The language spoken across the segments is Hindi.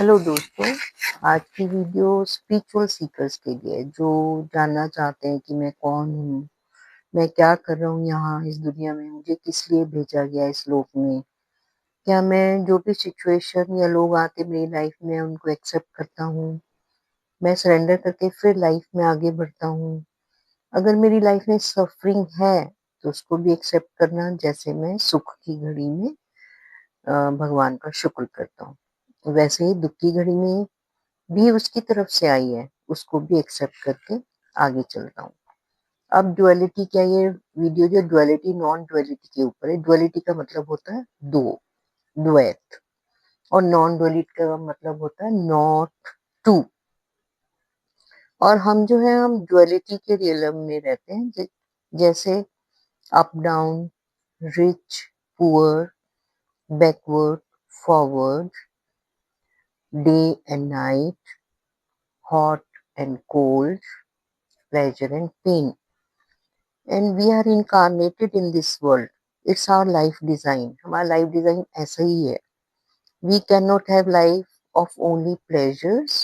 हेलो दोस्तों, आज की वीडियो स्पिरिचुअल सीकर्स के लिए है, जो जानना चाहते हैं कि मैं कौन हूँ, मैं क्या कर रहा हूँ यहाँ इस दुनिया में, मुझे किस लिए भेजा गया इस लोक में। क्या मैं जो भी सिचुएशन या लोग आते मेरी लाइफ में उनको एक्सेप्ट करता हूँ, मैं सरेंडर करके फिर लाइफ में आगे बढ़ता हूँ। अगर मेरी लाइफ में सफरिंग है तो उसको भी एक्सेप्ट करना, जैसे मैं सुख की घड़ी में भगवान का शुक्र करता हूँ, वैसे ही दुख की घड़ी में भी उसकी तरफ से आई है, उसको भी एक्सेप्ट करके आगे चलता हूँ। अब डुअलिटी क्या, ये वीडियो जो डुअलिटी नॉन डुअलिटी के ऊपर है। डुअलिटी का मतलब होता है दो, द्वैत, और नॉन डुअलिटी का मतलब होता है नॉट टू। और हम जो है हम डुअलिटी के रियलम में रहते हैं, जैसे up down, rich poor, backward forward, day and night, hot and cold, pleasure and pain. And we are incarnated in this world. It's our life design. हमारा लाइफ डिजाइन ऐसा ही है. We cannot have life of only pleasures,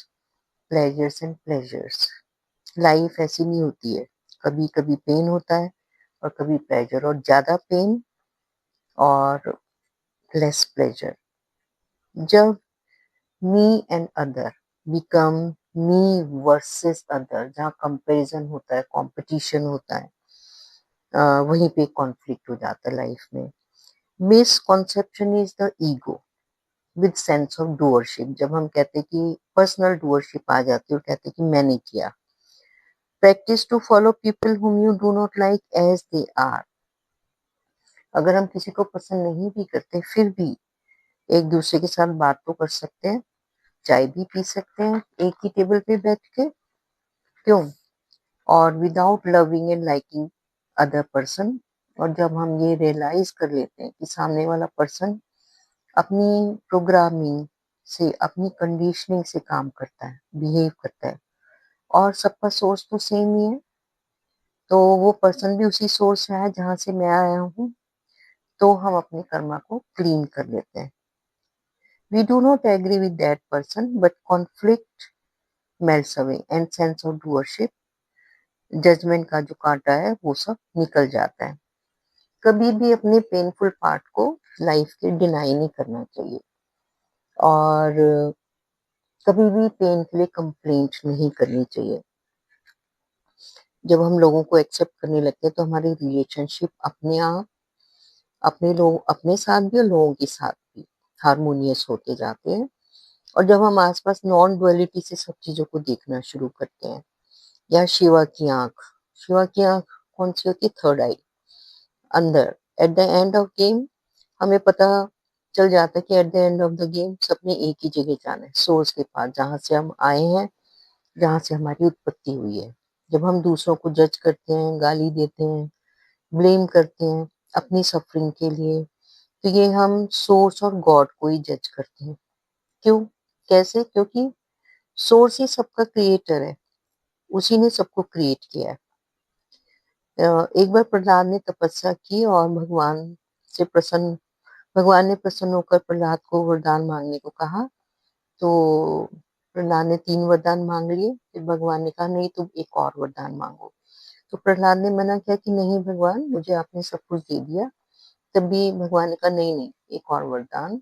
pleasures and pleasures. Life ऐसी नहीं होती है. कभी कभी पेन होता है और कभी प्लेजर, और ज्यादा पेन और लेस प्लेजर. जब me and other become me versus other, जहाँ कंपैरिजन होता है, कंपटीशन होता है, वहीं पे कॉन्फ्लिक्ट हो जाता है लाइफ में. Misconception is the ego with sense of doership. जब हम कहते हैं कि पर्सनल डूअरशिप आ जाती है और कहते हैं कि मैंने किया. Practice to follow people whom you do not like as they are. अगर हम किसी को पसंद नहीं भी करते फिर भी एक दूसरे के साथ बात तो कर सकते हैं, चाय भी पी सकते हैं एक ही टेबल पे बैठ के. क्यों? और without loving and liking other person. और जब हम ये रियलाइज कर लेते हैं कि सामने वाला पर्सन अपनी प्रोग्रामिंग से, अपनी कंडीशनिंग से काम करता है, बिहेव करता है, और सबका सोर्स तो सेम ही है, तो वो पर्सन भी उसी सोर्स से है जहां से मैं आया हूँ, तो हम अपने कर्मा को क्लीन कर लेते हैं. We do not agree with that person but conflict melts away and sense of doership, judgement का जो कांटा है वो सब निकल जाता है. कभी भी अपने पेनफुल पार्ट को लाइफ के डिनाई नहीं करना चाहिए, और कभी भी पेन के लिए कंप्लेंट नहीं करनी चाहिए. जब हम लोगों को एक्सेप्ट करने लगते हैं तो हमारी रिलेशनशिप अपने आप, अपने लोग, अपने साथ भी और लोगों के साथ भी हारमोनियस होते जाते हैं. और जब हम आसपास नॉन डुअलिटी से सब चीजों को देखना शुरू करते हैं, या शिवा की आंख. शिवा की आंख कौन सी होती है? थर्ड आई. अंदर, at the end of game, हमें पता चल जाता है कि at the end of the game सबने एक ही जगह जाना है, सोर्स के पास, जहां से हम आए हैं, जहाँ से हमारी उत्पत्ति हुई है. जब हम दूसरों को जज करते हैं, गाली देते हैं, ब्लेम करते हैं अपनी सफरिंग के लिए, तो ये हम सोर्स और गॉड को ही जज करते हैं. क्यों? कैसे? क्योंकि सोर्स ही सबका क्रिएटर है, उसी ने सबको क्रिएट किया है. एक बार प्रहलाद ने तपस्या की और से प्रसन्न भगवान ने प्रसन्न होकर प्रहलाद को वरदान मांगने को कहा. तो प्रहलाद ने 3 वरदान मांग लिए. फिर भगवान ने कहा नहीं, तुम एक और वरदान मांगो. तो प्रहलाद ने मना किया कि नहीं भगवान, मुझे आपने सब कुछ दे दिया. तभी भगवान ने कहा नहीं नहीं, एक और वरदान.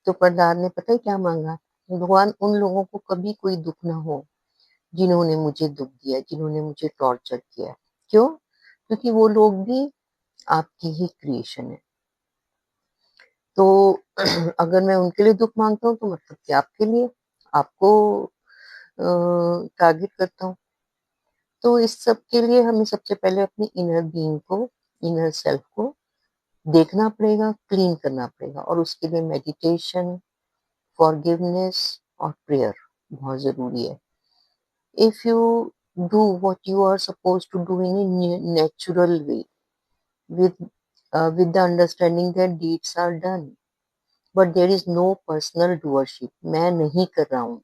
तो प्रहलाद ने पता है क्या मांगा? भगवान, उन लोगों को कभी कोई दुख ना हो जिन्होंने मुझे दुख दिया, जिन्होंने मुझे टॉर्चर किया. क्यों? क्योंकि वो लोग भी आपकी ही क्रिएशन है. तो अगर मैं उनके लिए दुख मांगता हूँ तो मतलब कि आपके लिए, आपको टारगेट करता हूँ. तो इस सब के लिए हमें सबसे पहले अपनी इनर बीइंग को, इनर सेल्फ को देखना पड़ेगा, क्लीन करना पड़ेगा, और उसके लिए मेडिटेशन, फॉरगिवनेस और प्रेयर बहुत जरूरी है. If you do what you are suppose to do in a natural way, with with the understanding that deeds are done, but there is no personal doership. मैं नहीं कर रहा हूँ.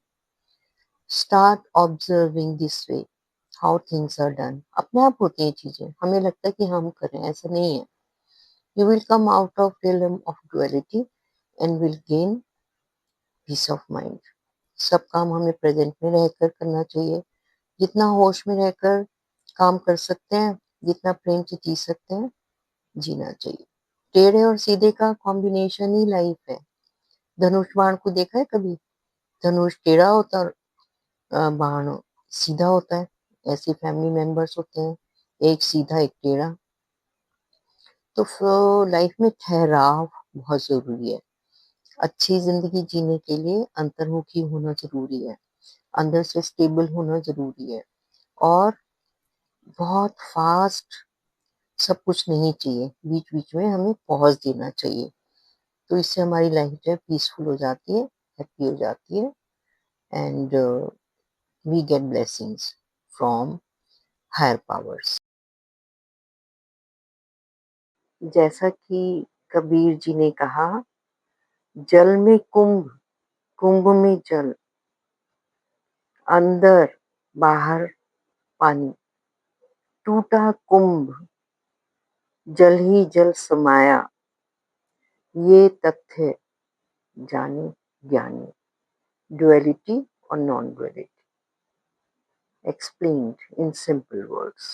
Start observing this way how things are done. अपने आप होती हैं चीजें, हमें लगता है कि हम कर रहे हैं, ऐसा नहीं है. You will come out of realm of duality and will gain peace of mind. सब काम हमें प्रेजेंट में रहकर करना चाहिए। जितना होश में रहकर काम कर सकते हैं, जितना प्रेम से जी सकते हैं, जीना चाहिए। टेढ़े और सीधे का कॉम्बिनेशन ही लाइफ है। धनुष बाण को देखा है कभी? धनुष टेढ़ा होता है और बाण सीधा होता है। ऐसे फैमिली मेंबर्स होते हैं, एक सीधा एक टेढ़ा। तो लाइफ में ठहराव बहुत जरूरी है। अच्छी जिंदगी जीने के लिए अंतर्मुखी होना जरूरी है, अंदर से स्टेबल होना जरूरी है, और बहुत फास्ट सब कुछ नहीं चाहिए। बीच बीच में हमें पॉज देना चाहिए। तो इससे हमारी लाइफ जो है पीसफुल हो जाती है, हैप्पी हो जाती है, and we get blessings from higher powers. जैसा कि कबीर जी ने कहा, जल में कुंभ, कुंभ में जल, अंदर बाहर पानी, टूटा कुंभ जल ही जल समाया, ये तथ्य जाने ज्ञानी। Duality or non-duality, explained in simple words.